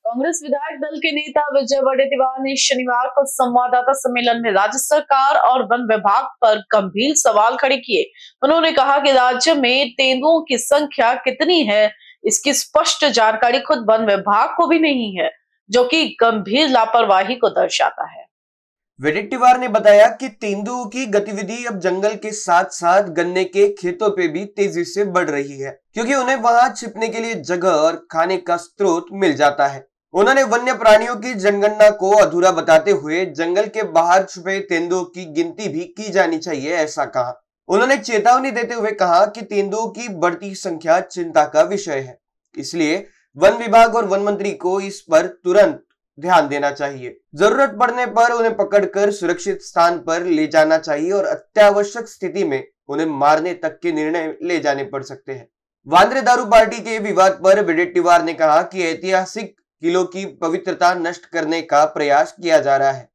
कांग्रेस विधायक दल के नेता विजय वडेट्टीवार ने शनिवार को संवाददाता सम्मेलन में राज्य सरकार और वन विभाग पर गंभीर सवाल खड़े किए। उन्होंने कहा कि राज्य में तेंदुओं की संख्या कितनी है, इसकी स्पष्ट जानकारी खुद वन विभाग को भी नहीं है, जो कि गंभीर लापरवाही को दर्शाता है। वडेट्टीवार ने बताया कि तेंदुओं की गतिविधि अब जंगल के साथ साथ गन्ने के खेतों पे भी तेजी से बढ़ रही है, क्योंकि उन्हें वहां छिपने के लिए जगह और खाने का स्रोत मिल जाता है। उन्होंने वन्य प्राणियों की जनगणना को अधूरा बताते हुए जंगल के बाहर छुपे तेंदुओं की गिनती भी की जानी चाहिए, ऐसा कहा। उन्होंने चेतावनी देते हुए कहा कि तेंदुओं की बढ़ती संख्या चिंता का विषय है, इसलिए वन विभाग और वन मंत्री को इस पर तुरंत ध्यान देना चाहिए। जरूरत पड़ने पर उन्हें पकड़कर सुरक्षित स्थान पर ले जाना चाहिए और अत्यावश्यक स्थिति में उन्हें मारने तक के निर्णय ले जाने पड़ सकते हैं। वांद्रे दारू पार्टी के विवाद पर वडेट्टीवार ने कहा कि ऐतिहासिक किलों की पवित्रता नष्ट करने का प्रयास किया जा रहा है।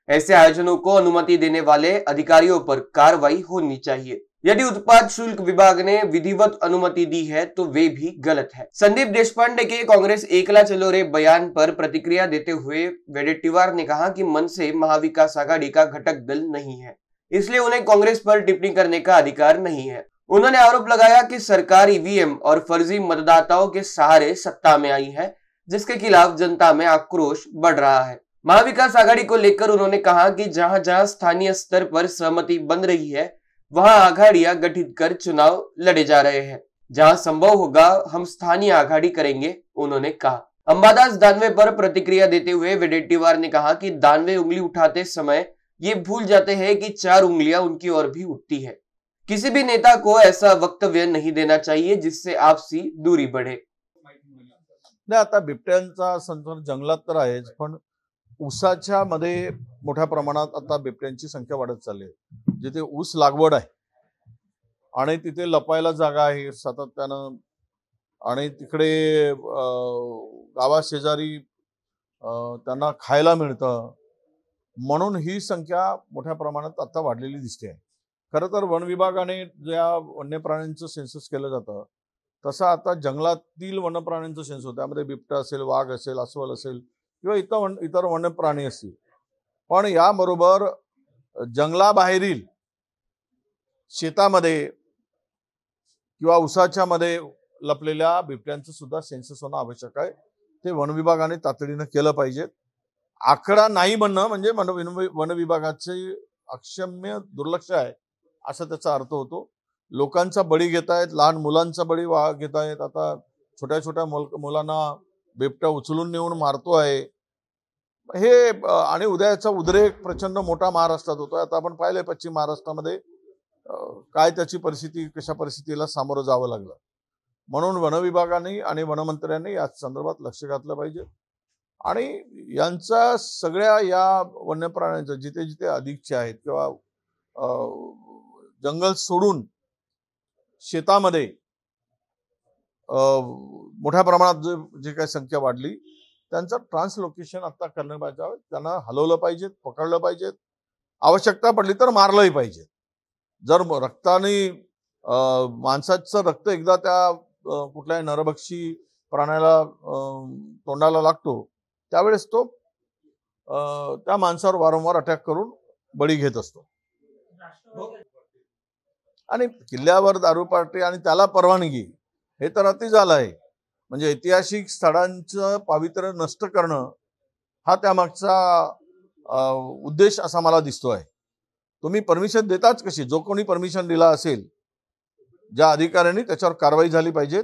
ऐसे आयोजनों को अनुमति देने वाले अधिकारियों पर कार्रवाई होनी चाहिए। यदि उत्पाद शुल्क विभाग ने विधिवत अनुमति दी है तो वे भी गलत है। संदीप देशपांडे के कांग्रेस एकला चलो रे बयान पर प्रतिक्रिया देते हुए वडेट्टीवार ने कहा कि मनसे महाविकास आघाड़ी का घटक दल नहीं है, इसलिए उन्हें कांग्रेस पर टिप्पणी करने का अधिकार नहीं है। उन्होंने आरोप लगाया कि सरकार ईवीएम और फर्जी मतदाताओं के सहारे सत्ता में आई है, जिसके खिलाफ जनता में आक्रोश बढ़ रहा है। महाविकास आघाड़ी को लेकर उन्होंने कहा कि जहां जहां स्थानीय स्तर पर सहमति बन रही है, वहां आघाड़ियां गठित कर चुनाव लड़े जा रहे हैं। जहां संभव होगा हम स्थानीय आघाड़ी करेंगे, उन्होंने कहा। अंबादास दानवे पर प्रतिक्रिया देते हुए वडेट्टीवार ने कहा कि दानवे उंगली उठाते समय ये भूल जाते हैं कि 4 उंगलियां उनकी ओर भी उठती है। किसी भी नेता को ऐसा वक्तव्य नहीं देना चाहिए जिससे आपसी दूरी बढ़े। नाही, आता बिबट्यांचा संचार जंगलात तर आहेच, पण ऊसाच्या मध्ये मोठ्या प्रमाणात आता बिबट्यांची संख्या वाढत चालली आहे। जिथे ऊस लागवड आहे आणि तिथे लपायला जागा आहे सातत्यानं, आणि तिकडे गावाशेजारी त्यांना खायला मिळतं, म्हणून ही संख्या मोठ्या प्रमाणात आता वाढलेली दिसते आहे। खरं तर वन विभागाने ज्या वन्य प्राण्यांचं सेन्सस केलं जातं तसं आता जंगलातील वन्य प्राण्यांचं सेन्स होतं, त्यामध्ये बिबटा असेल, वाघ असेल, अस्वल असेल किंवा इतर वन्य प्राणी असतील, पण याबरोबर जंगलाबाहेरील शेतामध्ये किंवा ऊसाच्या मध्ये लपलेल्या बिबट्यांचं सुद्धा सेन्सस होणं आवश्यक आहे। ते वन विभागाने तातडीनं केलं पाहिजे। आकडा नाही म्हणणं म्हणजे वन विभागाचे अक्षम्य दुर्लक्ष आहे असा त्याचा अर्थ होतो। लोकांचा बळी घेतायत, लहान मुलांचा बळी घेतायत। आता छोट्या छोट्या मुलांना बिबट्या उचलून नेऊन मारतो आहे हे, आणि उद्याचा उद्रेक प्रचंड मोठा महाराष्ट्रात होतोय। आता आपण पाहिलंय पश्चिम महाराष्ट्रामध्ये काय त्याची परिस्थिती, कशा परिस्थितीला सामोरं जावं लागलं। म्हणून वन विभागाने आणि वनमंत्र्यांनी या संदर्भात लक्ष घातलं पाहिजे आणि यांचा सगळ्या या वन्य प्राण्यांचं जिथे जिथे अधिकचे आहेत किंवा जंगल सोडून शेतामध्ये मोठ्या प्रमाणात जे काही संख्या वाढली त्यांचं ट्रान्सलोकेशन आता करणे पाहिजे, त्यांना हलवलं पाहिजे, पकडलं पाहिजे, आवश्यकता पडली तर मारलंही पाहिजे। जर रक्ताने माणसाचं रक्त एकदा त्या कुठल्याही नरभक्षी प्राण्याला तोंडाला लागतो त्यावेळेस तो त्या माणसावर वारंवार अटॅक करून बळी घेत असतो। आणि किल्ल्यावर दारू पार्टी आणि त्याला परवानगी हे तर अति झालं आहे। म्हणजे ऐतिहासिक स्थळांचं पावित्र्य नष्ट करणं हा त्यामागचा उद्देश असा मला दिसतो आहे। तुम्ही परमिशन देताच कशी? जो कोणी परमिशन दिला असेल, ज्या अधिकाऱ्यांनी, त्याच्यावर कारवाई झाली पाहिजे।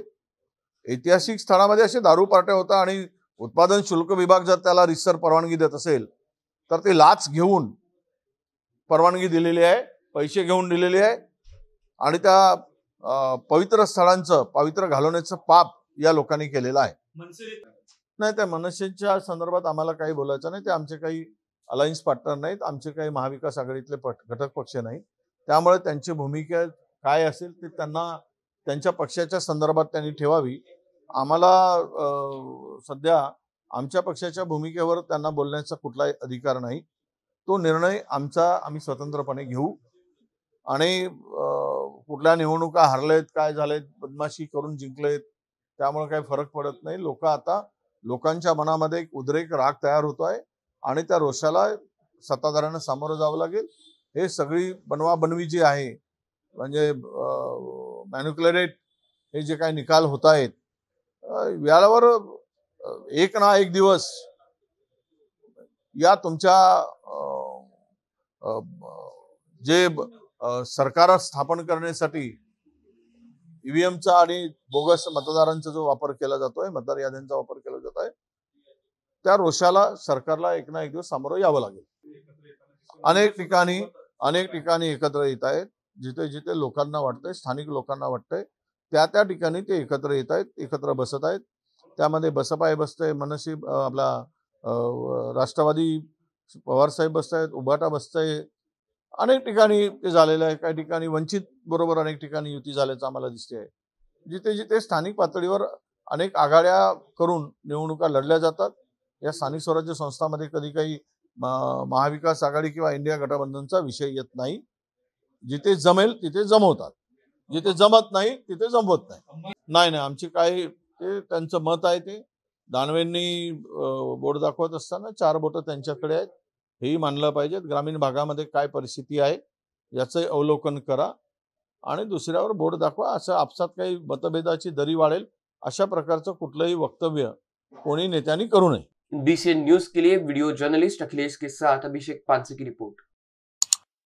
ऐतिहासिक स्थळामध्ये असे दारू पार्ट्या होता आणि उत्पादन शुल्क विभाग जर त्याला रितसर परवानगी देत असेल तर ते लाच घेऊन परवानगी दिलेली आहे, पैसे घेऊन दिलेले आहे आणि त्या पवित्र स्थळांचं पावित्र्य घालवण्याचं पाप या लोकांनी केलेलं आहे। नाही, त्या मनसेच्या संदर्भात आम्हाला काही बोलायचं नाही। ते आमचे काही अलायन्स पार्टनर नाहीत, आमचे काही महाविकास आघाडीतले घटक पक्ष नाही, त्यामुळे त्यांची भूमिका काय असेल ते त्यांना त्यांच्या पक्षाच्या संदर्भात त्यांनी ठेवावी। आम्हाला सध्या आमच्या पक्षाच्या भूमिकेवर त्यांना बोलण्याचा कुठलाही अधिकार नाही। तो निर्णय आम्ही स्वतंत्रपणे घेऊ आणि कुठल्या निवडणुका हरलेत, काय झालेत, बदमाशी करून जिंकलेत, त्यामुळे काही फरक पडत नाही। लोक आता लोकांच्या मनामध्ये एक उद्रेक राग तयार होतोय आणि त्या रोषाला सत्ताधाऱ्यांना सामोरं जावं लागेल. हे सगळी बनवाबनवी जी आहे म्हणजे मॅन्युक्युलेट हे जे काही निकाल होत आहेत यावर एक ना एक दिवस या तुमच्या जे सरकार स्थापन करण्यासाठी ईव्हीएमचा आणि बोगस मतदारांचा जो वापर केला जातोय, मतदार याद्यांचा वापर केला जात आहे, त्या रोषाला सरकारला एक ना एक दिवस सामोरं यावं लागेल. अनेक ठिकाणी एकत्र येत आहेत. जिथे जिथे लोकांना वाटतंय, स्थानिक लोकांना वाटतंय, त्या ठिकाणी ते एकत्र येत आहेत, एकत्र बसत आहेत. त्यामध्ये बसपा बसतंय, मनसे आपला राष्ट्रवादी पवार साहेब बसतायत, उभाटा बसतंय. अनेक ठिकाणी ते झालेलं आहे. काही ठिकाणी वंचित बरोबर अनेक ठिकाणी युती झाल्याचं आम्हाला दिसते आहे. जिथे जिथे स्थानिक पातळीवर अनेक आघाड्या करून निवडणुका लढल्या जातात. या स्थानिक स्वराज्य संस्थांमध्ये कधी काही महाविकास आघाडी किंवा इंडिया गठबंधनचा विषय येत नाही. जिथे जमेल तिथे जमवतात, जिथे जमत नाही तिथे जमवत नाही. नाही आमची काय ते त्यांचं मत आहे. ते दानवेंनी बोट दाखवत असताना 4 बोटं त्यांच्याकडे आहेत हेही मानलं पाहिजे. ग्रामीण भागामध्ये काय परिस्थिती आहे याचं अवलोकन करा आणि दुसऱ्यावर बोट दाखवा. असं आपसात काही मतभेदाची दरी वाढेल अशा प्रकारचं कुठलंही वक्तव्य कोणी नेत्यांनी करू नये. BCN न्यूज के लिए वीडियो जर्नलिस्ट अखिलेश के साथ अभिषेक पानसे की रिपोर्ट.